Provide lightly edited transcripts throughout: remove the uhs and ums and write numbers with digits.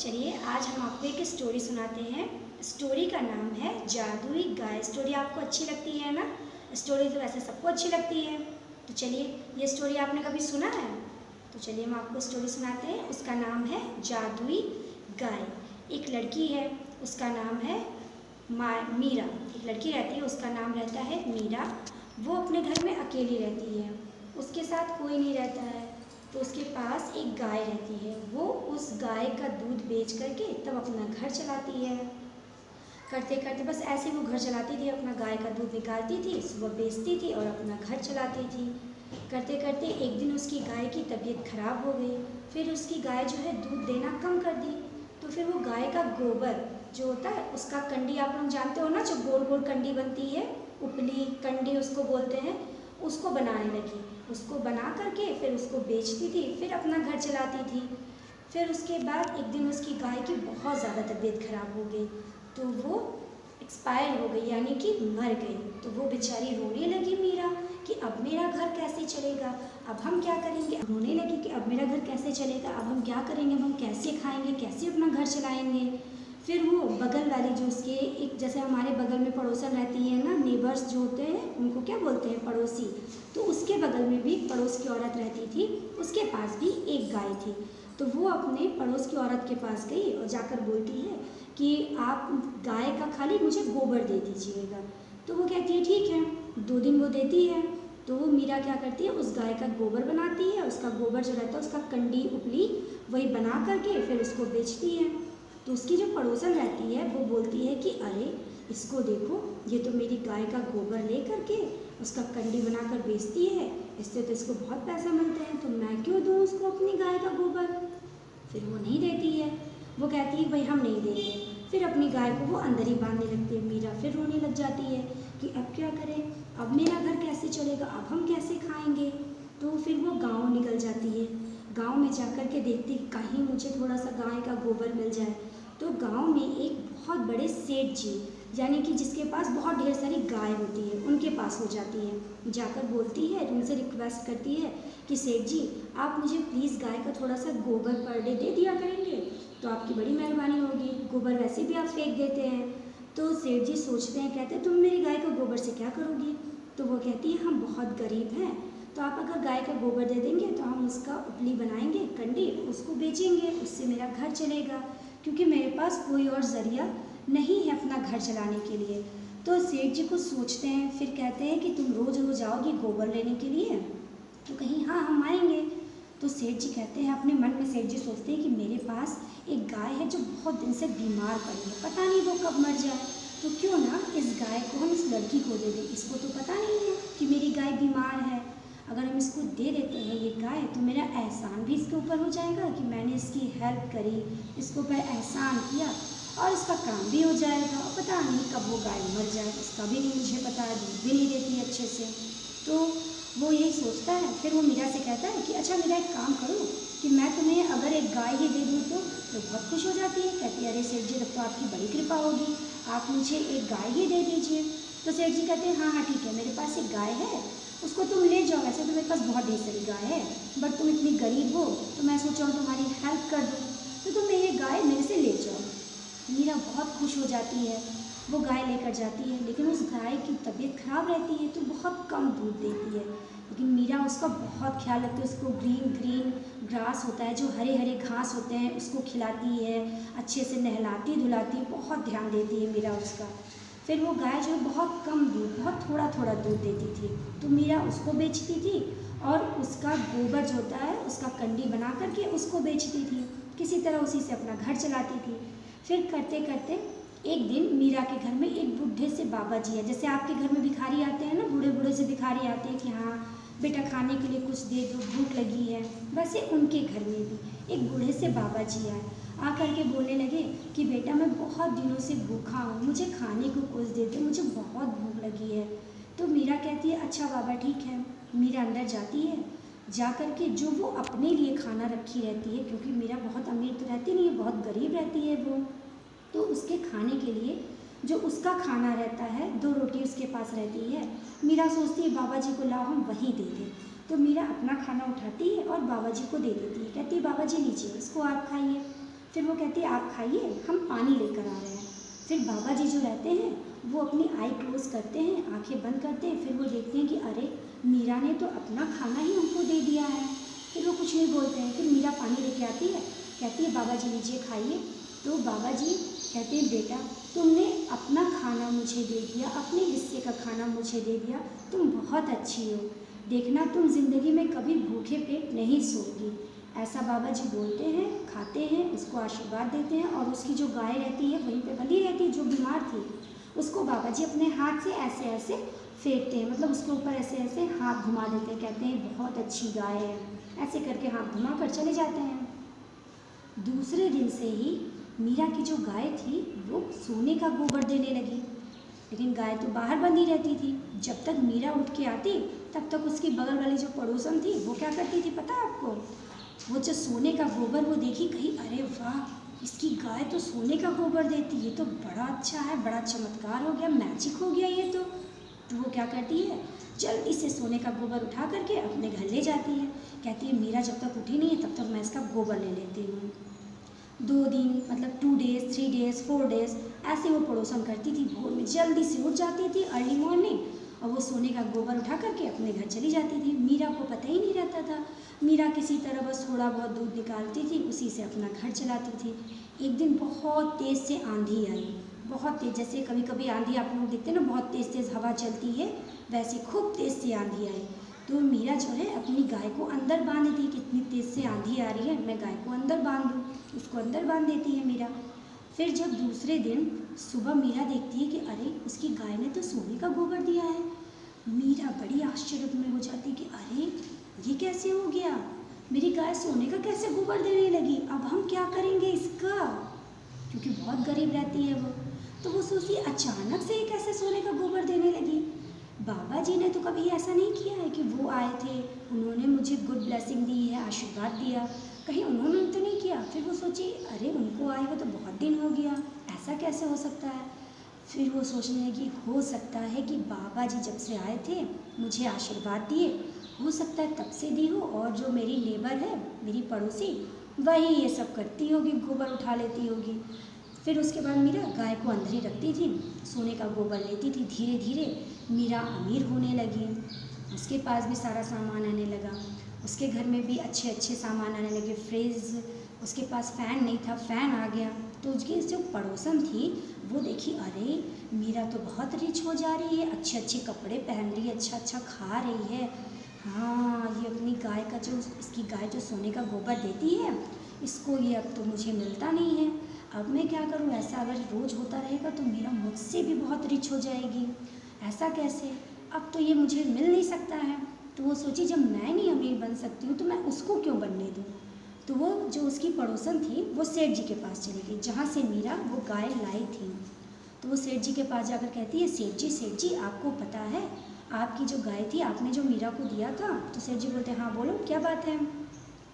चलिए आज हम आपको एक स्टोरी सुनाते हैं। स्टोरी का नाम है जादुई गाय। स्टोरी आपको अच्छी लगती है ना? स्टोरी तो वैसे सबको अच्छी लगती है। तो चलिए, ये स्टोरी आपने कभी सुना है? तो चलिए हम आपको स्टोरी सुनाते हैं। उसका नाम है जादुई गाय। एक लड़की है, उसका नाम है मीरा। एक लड़की रहती है, उसका नाम रहता है मीरा। वो अपने घर में अकेली रहती है, उसके साथ कोई नहीं रहता है। तो उसके पास एक गाय रहती है। वो उस गाय का दूध बेच करके तब अपना घर चलाती है। करते करते बस ऐसे वो घर चलाती थी, अपना गाय का दूध निकालती थी, सुबह बेचती थी और अपना घर चलाती थी। करते करते एक दिन उसकी गाय की तबीयत खराब हो गई। फिर उसकी गाय जो है दूध देना कम कर दी। तो फिर वो गाय का गोबर जो होता है, उसका कंडी, आप लोग जानते हो ना, जो गोल गोल कंडी बनती है, उपली कंडी उसको बोलते हैं, उसको बनाने लगी। उसको बना करके फिर उसको बेचती थी, फिर अपना घर चलाती थी। फिर उसके बाद एक दिन उसकी गाय की बहुत ज़्यादा तबीयत खराब हो गई, तो वो एक्सपायर हो गई, यानी कि मर गई। तो वो बेचारी रोने लगी मीरा कि अब मेरा घर कैसे चलेगा, अब हम क्या करेंगे। रोने लगी कि अब मेरा घर कैसे चलेगा, अब हम क्या करेंगे, अब हम कैसे खाएंगे, कैसे अपना घर चलाएंगे। फिर वो बगल वाली, जो उसके एक, जैसे हमारे बगल में पड़ोसन रहती है ना, नेबर्स जो होते हैं, उनको क्या बोलते हैं, पड़ोसी। तो उसके बगल में भी पड़ोस की औरत रहती थी, उसके पास भी एक गाय थी। तो वो अपने पड़ोस की औरत के पास गई और जाकर बोलती है कि आप गाय का खाली मुझे गोबर दे दीजिएगा। तो वो कहती है ठीक है। 2 दिन वो देती है। तो वो मीरा क्या करती है, उस गाय का गोबर बनाती है। उसका गोबर जो रहता है, उसका कंडी उपली, वही बना करके फिर उसको बेचती है। तो उसकी जो पड़ोसन रहती है, वो बोलती है कि अरे इसको देखो, ये तो मेरी गाय का गोबर ले करके उसका कंडी बनाकर बेचती है, इससे तो इसको बहुत पैसा मिलते हैं, तो मैं क्यों दूँ उसको अपनी गाय का गोबर। फिर वो नहीं देती है। वो कहती है भाई हम नहीं देंगे। फिर अपनी गाय को वो अंदर ही बांधने लगती है। मीरा फिर रोने लग जाती है कि अब क्या करें, अब मेरा घर कैसे चलेगा, अब हम कैसे खाएंगे। तो फिर वो गाँव निकल जाती है। गाँव में जाकर के देखती कहीं मुझे थोड़ा सा गाय का गोबर मिल जाए। तो गाँव में एक बहुत बड़े सेठ जी, यानी कि जिसके पास बहुत ढेर सारी गाय होती है, उनके पास हो जाती है। जाकर बोलती है, उनसे रिक्वेस्ट करती है कि सेठ जी आप मुझे प्लीज़ गाय का थोड़ा सा गोबर पर डे दे दिया करेंगे तो आपकी बड़ी मेहरबानी होगी, गोबर वैसे भी आप फेंक देते हैं। तो सेठ जी सोचते हैं, कहते हैं तुम मेरी गाय को गोबर से क्या करोगी। तो वो कहती है हम बहुत गरीब हैं, तो आप अगर गाय का गोबर दे देंगे तो हम उसका उपली बनाएंगे, कंडी, उसको बेचेंगे, उससे मेरा घर चलेगा, क्योंकि मेरे पास कोई और ज़रिया नहीं है अपना घर चलाने के लिए। तो सेठ जी कुछ सोचते हैं, फिर कहते हैं कि तुम रोज़ रोज़ आओगी गोबर लेने के लिए। तो कहीं हाँ हम आएंगे। तो सेठ जी कहते हैं, अपने मन में सेठ जी सोचते हैं कि मेरे पास एक गाय है जो बहुत दिन से बीमार पड़ी है, पता नहीं वो कब मर जाए। तो क्यों ना इस गाय को हम इस लड़की को दे दें, इसको तो पता नहीं है कि मेरी गाय बीमार है। अगर हम इसको दे देते हैं ये गाय, तो मेरा एहसान भी इसके ऊपर हो जाएगा कि मैंने इसकी हेल्प करी, इसके ऊपर एहसान किया, और इसका काम भी हो जाएगा। और पता नहीं कब वो गाय मर जाए, इसका भी नहीं मुझे पता है, दूध भी नहीं देती अच्छे से। तो वो यही सोचता है। फिर वो मीरा से कहता है कि अच्छा मेरा एक काम करो कि मैं तुम्हें अगर एक गाय ही दे दूँ तो बहुत खुश हो जाती है। कहती है अरे सेठ जी तब तो आपकी बड़ी कृपा होगी, आप मुझे एक गाय ही दे दीजिए। तो सेठ जी कहते हैं हाँ हाँ ठीक है, मेरे पास एक गाय है, उसको तुम ले जाओ। वैसे तो मेरे पास बहुत ढेर सारी गाय है, बट तुम इतनी गरीब हो तो मैं सोचा हूँ तुम्हारी हेल्प कर दूँ, तो तुम ये गाय मेरे से ले जाओ। मीरा बहुत खुश हो जाती है, वो गाय लेकर जाती है। लेकिन उस गाय की तबीयत खराब रहती है, तो बहुत कम दूध देती है। लेकिन मीरा उसका बहुत ख्याल रखती है, उसको ग्रीन ग्रीन ग्रास होता है, जो हरे हरे घास होते हैं, उसको खिलाती है, अच्छे से नहलाती धुलाती, बहुत ध्यान देती है मीरा उसका। फिर वो गाय जो है बहुत कम दूध, बहुत थोड़ा थोड़ा दूध देती थी, तो मीरा उसको बेचती थी और उसका गोबर जो होता है उसका कंडी बना करके उसको बेचती थी। किसी तरह उसी से अपना घर चलाती थी। फिर करते करते एक दिन मीरा के घर में एक बूढ़े से बाबा जी है। जैसे आपके घर में भिखारी आते हैं ना, बूढ़े बूढ़े से भिखारी आते हैं कि हाँ बेटा खाने के लिए कुछ दे दो, भूख लगी है, वैसे उनके घर में भी एक बूढ़े से बाबा जी आए। आकर के बोलने लगे कि बेटा मैं बहुत दिनों से भूखा हूँ, मुझे खाने को कुछ दे दो, मुझे बहुत भूख लगी है। तो मीरा कहती है अच्छा बाबा ठीक है। मीरा अंदर जाती है, जा कर के जो वो अपने लिए खाना रखी रहती है, क्योंकि मीरा बहुत अमीर तो रहती नहीं है, बहुत गरीब रहती है वो, तो उसके खाने के लिए जो उसका खाना रहता है, 2 रोटी उसके पास रहती है। मीरा सोचती है बाबा जी को लाओ हम वहीं दे दें। तो मीरा अपना खाना उठाती है और बाबा जी को दे देती है, कहती है बाबा जी लीजिए इसको आप खाइए। फिर वो कहती है आप खाइए, हम पानी लेकर आ रहे हैं। फिर बाबा जी जो रहते हैं वो अपनी आई क्लोज करते हैं, आंखें बंद करते हैं। फिर वो देखते हैं कि अरे मीरा ने तो अपना खाना ही हमको दे दिया है। फिर वो कुछ नहीं बोलते हैं। फिर मीरा पानी लेके आती है, कहती है बाबा जी लीजिए खाइए। तो बाबा जी कहते हैं बेटा तुमने अपना खाना मुझे दे दिया, अपने हिस्से का खाना मुझे दे दिया, तुम बहुत अच्छी हो। देखना तुम ज़िंदगी में कभी भूखे पेट नहीं सोओगी। ऐसा बाबा जी बोलते हैं, खाते हैं, उसको आशीर्वाद देते हैं। और उसकी जो गाय रहती है वहीं पे बंधी रहती है जो बीमार थी, उसको बाबा जी अपने हाथ से ऐसे ऐसे फेंकते हैं, मतलब उसके ऊपर ऐसे ऐसे हाथ घुमा देते हैं। कहते हैं बहुत अच्छी गाय है, ऐसे करके हाथ घुमा कर चले जाते हैं। दूसरे दिन से ही मीरा की जो गाय थी वो सोने का गोबर देने लगी। लेकिन गाय तो बाहर बंधी रहती थी। जब तक मीरा उठ के आती तब तक उसकी बगल वाली जो पड़ोसन थी वो क्या करती थी पता है आपको? वो जो सोने का गोबर वो देखी, कही अरे वाह इसकी गाय तो सोने का गोबर देती है, ये तो बड़ा अच्छा है, बड़ा चमत्कार हो गया, मैजिक हो गया ये तो वो क्या करती है जल्दी से सोने का गोबर उठा करके अपने घर ले जाती है। कहती है मीरा जब तक उठी नहीं है तब तक मैं इसका गोबर ले लेती हूँ। 2 दिन मतलब 2 डेज़ 3 डेज़ 4 डेज़ ऐसे वो पड़ोसन करती थी। भोर में जल्दी से उठ जाती थी अर्ली मॉर्निंग और वो सोने का गोबर उठा करके अपने घर चली जाती थी। मीरा को पता ही नहीं रहता था। मीरा किसी तरह बस थोड़ा बहुत दूध निकालती थी, उसी से अपना घर चलाती थी। एक दिन बहुत तेज़ से आंधी आई, बहुत तेज़, जैसे कभी कभी आंधी आप लोग देखते हैं ना बहुत तेज़ तेज़ हवा चलती है, वैसे खूब तेज़ से आंधी आई। तो मीरा जो है अपनी गाय को अंदर बांध दी कि इतनी तेज़ से आंधी आ रही है, मैं गाय को अंदर बांध दूँ। उसको अंदर बांध देती है मीरा। फिर जब दूसरे दिन सुबह मीरा देखती है कि अरे उसकी गाय ने तो सोने का गोबर दिया है। मीरा बड़ी आश्चर्य में हो जाती है कि अरे ये कैसे हो गया, मेरी गाय सोने का कैसे गोबर देने लगी, अब हम क्या करेंगे इसका, क्योंकि बहुत गरीब रहती है वो। तो वो सोचती अचानक से ये कैसे सोने का गोबर देने लगी। बाबा जी ने तो कभी ऐसा नहीं किया है कि वो आए थे, उन्होंने मुझे गुड ब्लेसिंग दी है, आशीर्वाद दिया, कहीं उन्होंने तो नहीं किया। फिर वो सोची अरे उनको आए हुए तो बहुत दिन हो गया, ऐसा कैसे हो सकता है। फिर वो सोचने लगी हो सकता है कि बाबा जी जब से आए थे मुझे आशीर्वाद दिए, हो सकता है तब से दी हो, और जो मेरी लेबर है मेरी पड़ोसी वही ये सब करती होगी, गोबर उठा लेती होगी। फिर उसके बाद मीरा गाय को अंदर ही रखती थी, सोने का गोबर लेती थी। धीरे धीरे मीरा अमीर होने लगी, उसके पास भी सारा सामान आने लगा, उसके घर में भी अच्छे अच्छे सामान आने लगे। फ्रिज, उसके पास फ़ैन नहीं था, फ़ैन आ गया। तो उसकी जो पड़ोसन थी वो देखी अरे मीरा तो बहुत रिच हो जा रही है, अच्छे अच्छे कपड़े पहन रही है, अच्छा अच्छा खा रही है। हाँ ये अपनी गाय का जो, इसकी गाय जो सोने का गोबर देती है, इसको ये अब तो मुझे मिलता नहीं है, अब मैं क्या करूँ, ऐसा अगर रोज़ होता रहेगा तो मीरा मुझसे भी बहुत रिच हो जाएगी, ऐसा कैसे, अब तो ये मुझे मिल नहीं सकता है। तो वो सोची जब मैं नहीं अमीर बन सकती हूँ तो मैं उसको क्यों बनने दूँ। तो वो जो उसकी पड़ोसन थी वो सेठ जी के पास चली गई जहाँ से मीरा वो गाय लाई थी। तो वो सेठ जी के पास जाकर कहती है सेठ जी आपको पता है आपकी जो गाय थी आपने जो मीरा को दिया था। तो सेठ जी बोलते हैं हाँ बोलो क्या बात है।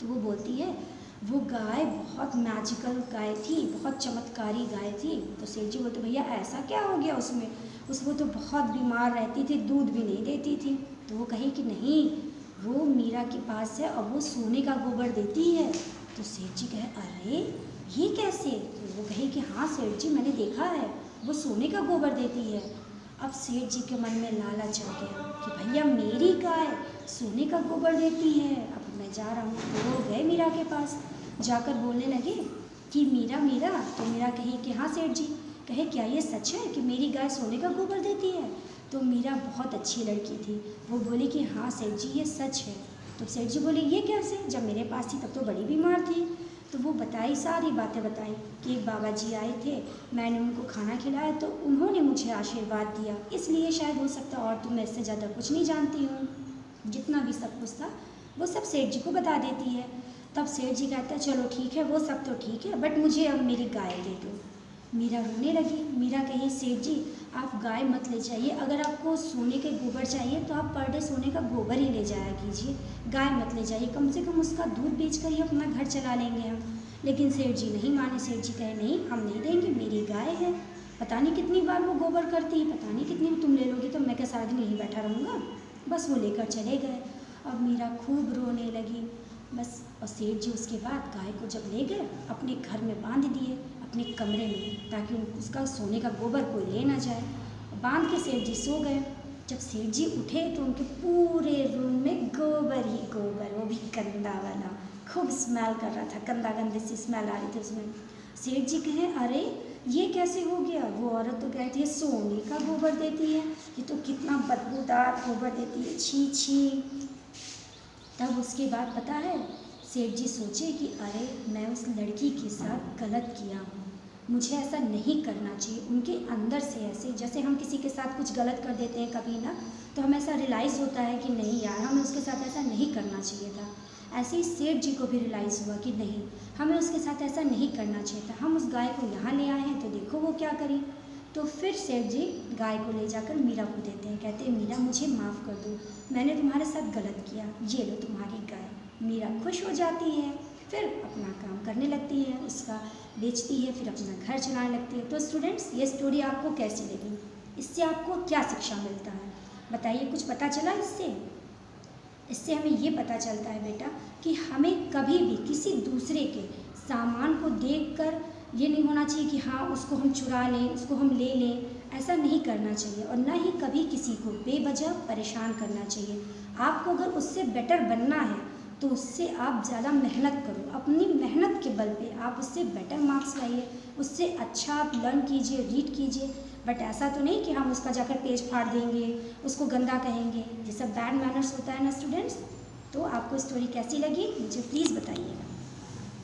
तो वो बोलती है वो गाय बहुत मैजिकल गाय थी, बहुत चमत्कारी गाय थी। तो सेठ जी बोलते भैया ऐसा क्या हो गया उसमें, उसको तो बहुत बीमार रहती थी, दूध भी नहीं देती थी। तो वो कही कि नहीं वो मीरा के पास है और वो सोने का गोबर देती है। तो सेठ जी कहे अरे ये कैसे। तो वो कही कि हाँ सेठ जी मैंने देखा है वो सोने का गोबर देती है। अब सेठ जी के मन में लालच आ गया कि भैया मेरी गाय सोने का गोबर देती है, अब मैं जा रहा हूँ। तो वो गए मीरा के पास, जाकर बोलने लगे कि मीरा मीरा। तो मीरा कही कि हाँ सेठ जी। कहे क्या ये सच है कि मेरी गाय सोने का गोबर देती है। तो मीरा बहुत अच्छी लड़की थी, वो बोली कि हाँ सेठ जी ये सच है। तो सेठ जी बोले ये कैसे, जब मेरे पास थी तब तो बड़ी बीमार थी। तो वो बताई, सारी बातें बताई कि एक बाबा जी आए थे, मैंने उनको खाना खिलाया तो उन्होंने मुझे आशीर्वाद दिया, इसलिए शायद हो सकता, और तो मैं इससे ज़्यादा कुछ नहीं जानती हूँ। जितना भी सब कुछ था वो सब सेठ जी को बता देती है। तब सेठ जी कहता है चलो ठीक है वो सब तो ठीक है बट मुझे अब मेरी गाय दे दो। मीरा रोने लगी। मीरा कही सेठ जी आप गाय मत ले जाइए, अगर आपको सोने के गोबर चाहिए तो आप पर डे सोने का गोबर ही ले जाया कीजिए, गाय मत ले जाइए, कम से कम उसका दूध बेच कर ही अपना घर चला लेंगे हम। लेकिन सेठ जी नहीं माने। सेठ जी कहे नहीं हम नहीं देंगे, मेरी गाय है, पता नहीं कितनी बार वो गोबर करती है, पता नहीं कितनी तुम ले लोगी तो मैं क्या सारा दिन यहीं बैठा रहूँगा। बस वो लेकर चले गए। अब मीरा खूब रोने लगी। बस। और सेठ जी उसके बाद गाय को जब ले गए अपने घर में बांध दिए, अपने कमरे में, ताकि उसका सोने का गोबर कोई ले ना जाए। बांध के सेठ जी सो गए। जब सेठ जी उठे तो उनके पूरे रूम में गोबर ही गोबर, वो भी गंदा वाला, खूब स्मेल कर रहा था, गंदा गंदी सी स्मेल आ रही थी उसमें। सेठ जी कहें, अरे ये कैसे हो गया? वो औरत तो कहती है सोने का गोबर देती है, ये तो कितना बदबूदार गोबर देती है, छी छी। तब उसके बाद पता है सेठ जी सोचे कि अरे मैं उस लड़की के साथ गलत किया हूँ, मुझे ऐसा नहीं करना चाहिए। उनके अंदर से ऐसे, जैसे हम किसी के साथ कुछ गलत कर देते हैं कभी ना, तो हमें ऐसा रियलाइज़ होता है कि नहीं यार, हमें उसके साथ ऐसा नहीं करना चाहिए था। ऐसे ही सेठ जी को भी रियलाइज़ हुआ कि नहीं, हमें उसके साथ ऐसा नहीं करना चाहिए था। हम उस गाय को यहाँ ले आए हैं तो देखो वो क्या करी। तो फिर सेठ जी गाय को ले जाकर मीरा को देते हैं, कहते हैं मीरा मुझे माफ़ कर दो, मैंने तुम्हारे साथ गलत किया, ये लो तुम्हारी गाय। मीरा खुश हो जाती है, फिर अपना काम करने लगती है, उसका बेचती है, फिर अपना घर चलाने लगती है। तो स्टूडेंट्स, ये स्टोरी आपको कैसी लगी? इससे आपको क्या शिक्षा मिलता है बताइए? कुछ पता चला इससे? इससे हमें ये पता चलता है बेटा कि हमें कभी भी किसी दूसरे के सामान को देखकर ये नहीं होना चाहिए कि हाँ उसको हम चुरा लें, उसको हम ले लें, ऐसा नहीं करना चाहिए। और ना ही कभी किसी को बेवजह परेशान करना चाहिए। आपको अगर उससे बेटर बनना है तो उससे आप ज़्यादा मेहनत करो, अपनी मेहनत के बल पे आप उससे बेटर मार्क्स लाइए, उससे अच्छा आप लर्न कीजिए, रीड कीजिए। बट ऐसा तो नहीं कि हम उसका जाकर पेज फाड़ देंगे, उसको गंदा कहेंगे, ये सब बैड मैनर्स होता है ना स्टूडेंट्स। तो आपको स्टोरी कैसी लगी मुझे प्लीज़ बताइएगा।